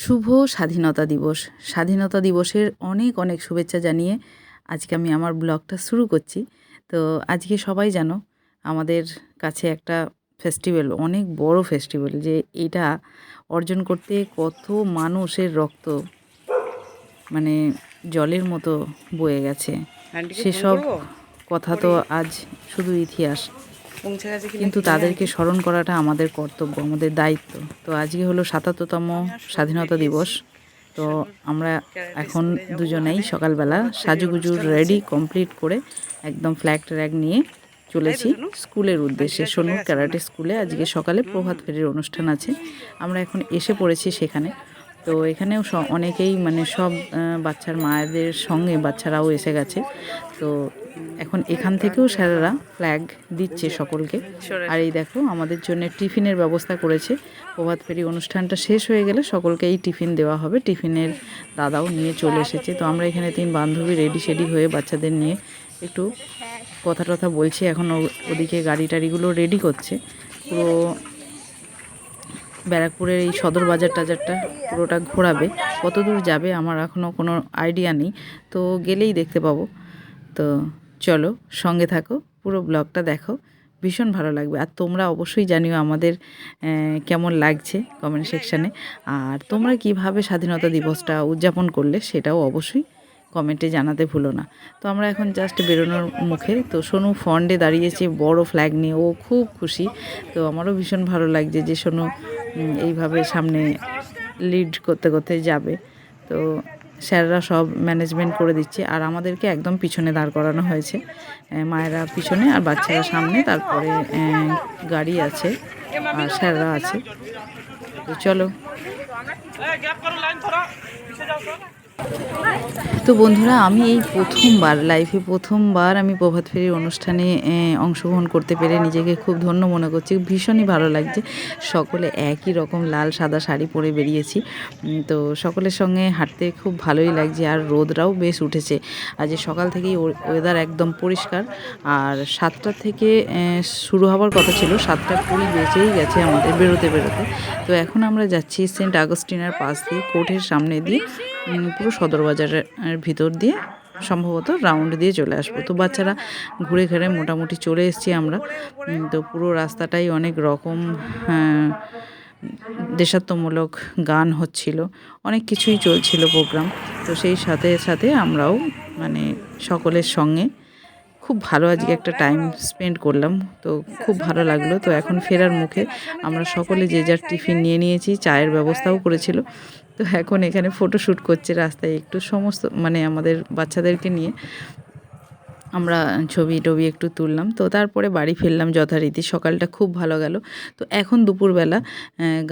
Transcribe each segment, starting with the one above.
শুভ স্বাধীনতা দিবস। স্বাধীনতা দিবসের অনেক অনেক শুভেচ্ছা জানিয়ে আজকে আমি আমার ব্লগটা শুরু করছি। তো আজকে সবাই জানো আমাদের কাছে একটা ফেস্টিভ্যাল, অনেক বড় ফেস্টিভ্যাল, যে এটা অর্জন করতে কত মানুষের রক্ত মানে জলের মতো বয়ে গেছে। সেসব কথা তো আজ শুধু ইতিহাস, কিন্তু তাদেরকে স্মরণ করাটা আমাদের কর্তব্য, আমাদের দায়িত্ব। তো আজকে হলো ৭৭তম স্বাধীনতা দিবস। তো আমরা এখন দুজনেই সকালবেলা সাজুগুজু রেডি কমপ্লিট করে একদম ফ্ল্যাগ ট্র্যাগ নিয়ে চলেছি স্কুলের উদ্দেশ্যে। সোনুর ক্যারাটে স্কুলে আজকে সকালে প্রভাত ফেরির অনুষ্ঠান আছে। আমরা এখন এসে পড়েছি সেখানে। তো এখানেও অনেকেই মানে সব বাচ্চার মায়েদের সঙ্গে বাচ্চারাও এসে গেছে। তো এখন এখান থেকেও স্যারেরা ফ্ল্যাগ দিচ্ছে সকলকে। আর এই দেখো আমাদের জন্য টিফিনের ব্যবস্থা করেছে। প্রভাত ফেরি অনুষ্ঠানটা শেষ হয়ে গেলে সকলকেই টিফিন দেওয়া হবে। টিফিনের দাদাও নিয়ে চলে এসেছে। তো আমরা এখানে 3 বান্ধবী রেডি সেডি হয়ে বাচ্চাদের নিয়ে একটু কথা টথা বলছি। এখন ওদিকে গাড়ি টাড়িগুলো রেডি করছে। পুরো ব্যারাকপুরের এই সদর বাজার টাজারটা পুরোটা ঘোরাবে। কত দূর যাবে আমার এখনও কোনো আইডিয়া নেই, তো গেলেই দেখতে পাবো। তো চলো সঙ্গে থাকো, পুরো ব্লগটা দেখো, ভীষণ ভালো লাগবে। আর তোমরা অবশ্যই জানিও আমাদের কেমন লাগছে কমেন্ট সেকশানে। আর তোমরা কিভাবে স্বাধীনতা দিবসটা উদযাপন করলে সেটাও অবশ্যই কমেন্টে জানাতে ভুলো না। তো আমরা এখন জাস্ট বেরোনোর মুখে। তো সোনু ফন্ডে দাঁড়িয়েছে বড় ফ্ল্যাগ নিয়ে, ও খুব খুশি। তো আমারও ভীষণ ভালো লাগছে যে সোনু এইভাবে সামনে লিড করতে করতে যাবে। তো স্যাররা সব ম্যানেজমেন্ট করে দিচ্ছে, আর আমাদেরকে একদম পিছনে দাঁড় করানো হয়েছে। মায়েরা পিছনে আর বাচ্চারা সামনে, তারপরে গাড়ি আছে আর স্যাররা আছে। তো চলো। তো বন্ধুরা, আমি এই প্রথমবার আমি প্রভাত ফেরির অনুষ্ঠানে অংশগ্রহণ করতে পেরে নিজেকে খুব ধন্য মনে করছি। ভীষণই ভালো লাগছে। সকলে একই রকম লাল সাদা শাড়ি পরে বেরিয়েছি। তো সকলের সঙ্গে হাঁটতে খুব ভালোই লাগছে। আর রোদটাও বেশ উঠেছে। আজ সকাল থেকেই ওয়েদার একদম পরিষ্কার। আর 7টা থেকে শুরু হওয়ার কথা ছিল, 7টা 20 বেজেই গেছে আমাদের বেরোতে। তো এখন আমরা যাচ্ছি সেন্ট আগস্টিনার পাশ দিয়ে, কোর্টের সামনে দিয়ে, পুরো সদর বাজারের ভিতর দিয়ে সম্ভবত রাউন্ড দিয়ে চলে আসবো। তো বাচ্চারা ঘুরে ঘেরে মোটামুটি চলে এসেছি আমরা। তো পুরো রাস্তাটাই অনেক রকম দেশাত্মমূলক গান হচ্ছিল, অনেক কিছুই চলছিল প্রোগ্রাম। তো সেই সাথে সাথে আমরাও মানে সকলের সঙ্গে খুব ভালো আজকে একটা টাইম স্পেন্ড করলাম। তো খুব ভালো লাগলো। তো এখন ফেরার মুখে আমরা সকলে যে যার টিফিন নিয়ে নিয়েছি, চায়ের ব্যবস্থাও করেছিল। তো এখন এখানে ফটোশ্যুট করছে রাস্তায় একটু, সমস্ত মানে আমাদের বাচ্চাদেরকে নিয়ে আমরা ছবি টবি একটু তুললাম। তো তারপরে বাড়ি ফিরলাম যথারীতি। সকালটা খুব ভালো গেল। তো এখন দুপুরবেলা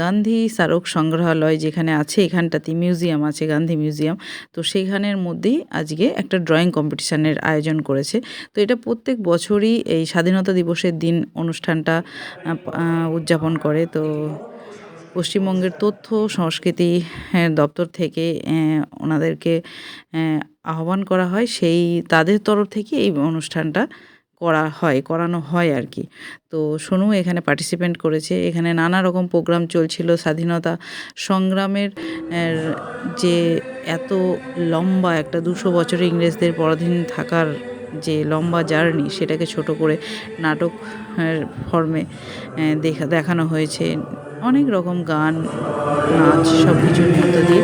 গান্ধী স্মারক সংগ্রহালয় যেখানে আছে, এখানটাতে মিউজিয়াম আছে, গান্ধী মিউজিয়াম। তো সেইখানের মধ্যেই আজকে একটা ড্রয়িং কম্পিটিশানের আয়োজন করেছে। তো এটা প্রত্যেক বছরই এই স্বাধীনতা দিবসের দিন অনুষ্ঠানটা উদযাপন করে। তো পশ্চিমবঙ্গের তথ্য সংস্কৃতি দপ্তর থেকে ওনাদেরকে আহ্বান করা হয়, সেই তাদের তরফ থেকে এই অনুষ্ঠানটা করানো হয় আর কি। তো সোনু এখানে পার্টিসিপেট করেছে। এখানে নানা রকম প্রোগ্রাম চলছিল। স্বাধীনতা সংগ্রামের যে এত লম্বা একটা 200 বছরে ইংরেজদের পরাধীন থাকার যে লম্বা জার্নি, সেটাকে ছোট করে নাটক ফর্মে দেখানো হয়েছে। অনেক রকম গান, নাচ, সব কিছুর মধ্য দিয়ে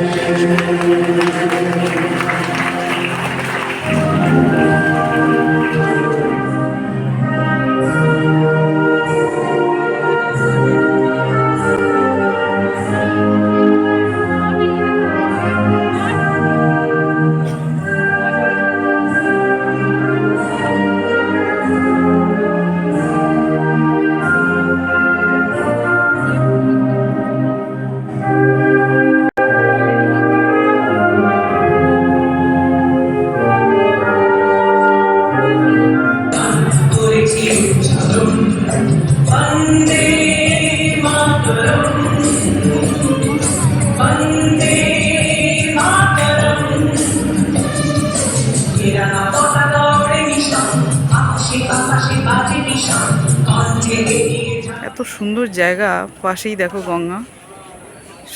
এত সুন্দর জায়গা, পাশেই দেখো গঙ্গা,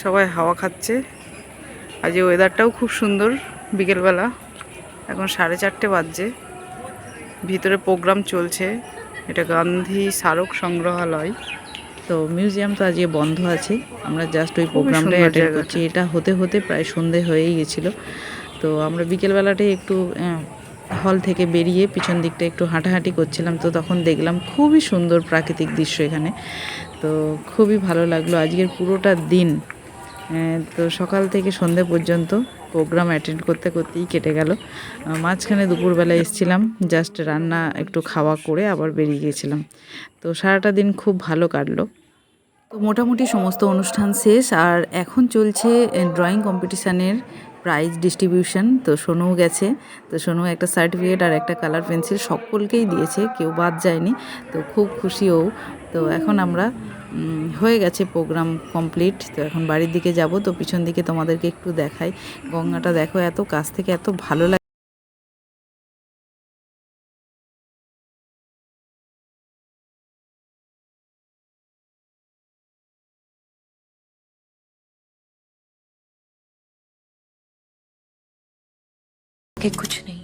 সবাই হাওয়া খাচ্ছে। আজ ওয়েদারটাও খুব সুন্দর বিকেলবেলা, এখন 4:30 বাজছে। ভিতরে প্রোগ্রাম চলছে, এটা গান্ধী স্মারক সংগ্রহালয়। তো মিউজিয়াম তো আজকে বন্ধ আছে, আমরা জাস্ট ওই প্রোগ্রামটাই অ্যাটেন্ড করছি। এটা হতে হতে প্রায় সন্ধে হয়েই গেছিলো। তো আমরা বিকেলবেলাটাই একটু হল থেকে বেরিয়ে পিছন দিকটা একটু হাঁটাহাঁটি করছিলাম, তো তখন দেখলাম খুবই সুন্দর প্রাকৃতিক দৃশ্য এখানে। তো খুবই ভালো লাগলো আজকের পুরোটা দিন। তো সকাল থেকে সন্ধে পর্যন্ত প্রোগ্রাম অ্যাটেন্ড করতে করতেই কেটে গেল। মাঝখানে দুপুরবেলা এসেছিলাম, জাস্ট রান্না একটু খাওয়া করে আবার বেরিয়ে গেছিলাম। তো সারাটা দিন খুব ভালো কাটলো। তো মোটামুটি সমস্ত অনুষ্ঠান শেষ, আর এখন চলছে ড্রয়িং কম্পিটিশানের প্রাইজ ডিস্ট্রিবিউশন। তো সোনুও গেছে, তো সোনু একটা সার্টিফিকেট আর একটা কালার পেন্সিল সকলকেই দিয়েছে, কেউ বাদ যায়নি। তো খুব খুশি ও। তো এখন আমরা হয়ে গেছে প্রোগ্রাম কমপ্লিট, তো এখন বাড়ির দিকে যাব। তো পিছন দিকে তোমাদেরকে একটু দেখাই, গঙ্গাটা দেখো এত কাছ থেকে এত ভালো লাগে। कि कुछ नहीं।